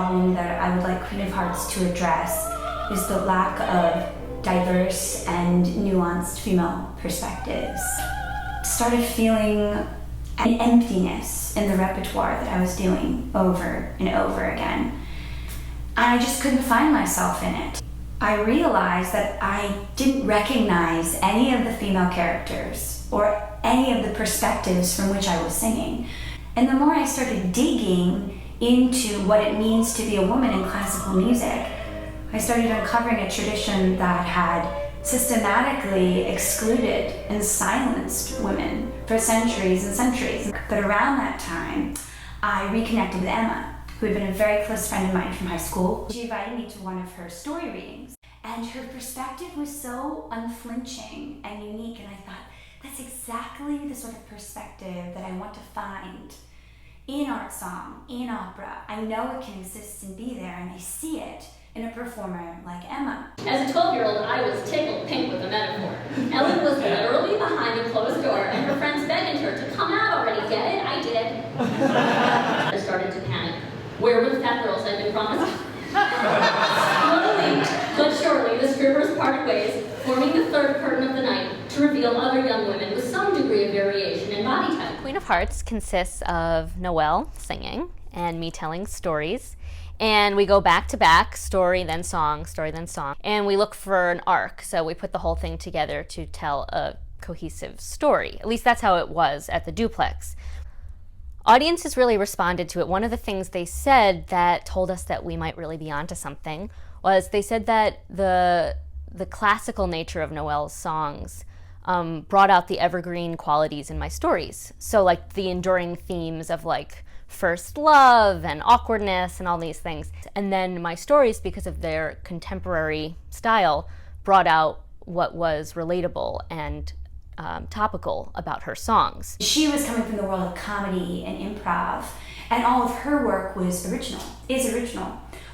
problem that I would like Queen of Hearts to address is the lack of diverse and nuanced female perspectives. Started feeling an emptiness in the repertoire that I was doing over and over again. And I just couldn't find myself in it. I realized that I didn't recognize any of the female characters or any of the perspectives from which I was singing. And the more I started digging into what it means to be a woman in classical music, I started uncovering a tradition that had systematically excluded and silenced women for centuries and centuries. But around that time, I reconnected with Emma, who had been a very close friend of mine from high school. She invited me to one of her story readings, and her perspective was so unflinching and unique, and I thought, that's exactly the sort of perspective that I want to find in art song, in opera. I know it can exist and be there, and I see it in a performer like Emma. As a 12-year-old, I was tickled pink with the metaphor. Ellen was literally behind a closed door, and her friends begged her to come out already. Get it? I did. I started to panic. Where were the fat girls I'd been promised? Slowly but surely, the strippers parted ways, forming the third curtain of the night to reveal other young women with some degree of variation in body type. Queen of Hearts consists of Noelle singing and me telling stories. And we go back to back, story, then song, and we look for an arc. So we put the whole thing together to tell a cohesive story. At least that's how it was at the Duplex. Audiences really responded to it. One of the things they said that told us that we might really be onto something was they said that the classical nature of Noelle's songs brought out the evergreen qualities in my stories. So like the enduring themes of like first love and awkwardness and all these things. And then my stories, because of their contemporary style, brought out what was relatable and topical about her songs. She was coming from the world of comedy and improv, and all of her work is original,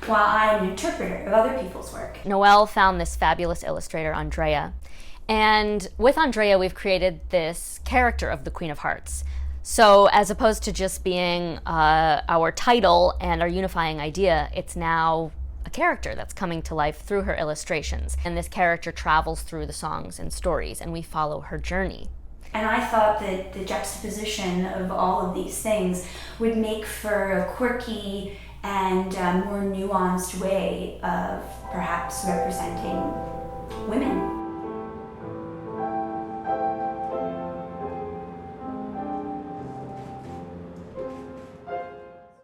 while I'm an interpreter of other people's work. Noelle found this fabulous illustrator, Andrea, and with Andrea we've created this character of the Queen of Hearts. So as opposed to just being our title and our unifying idea, it's now a character that's coming to life through her illustrations. And this character travels through the songs and stories, and we follow her journey. And I thought that the juxtaposition of all of these things would make for a quirky and more nuanced way of perhaps representing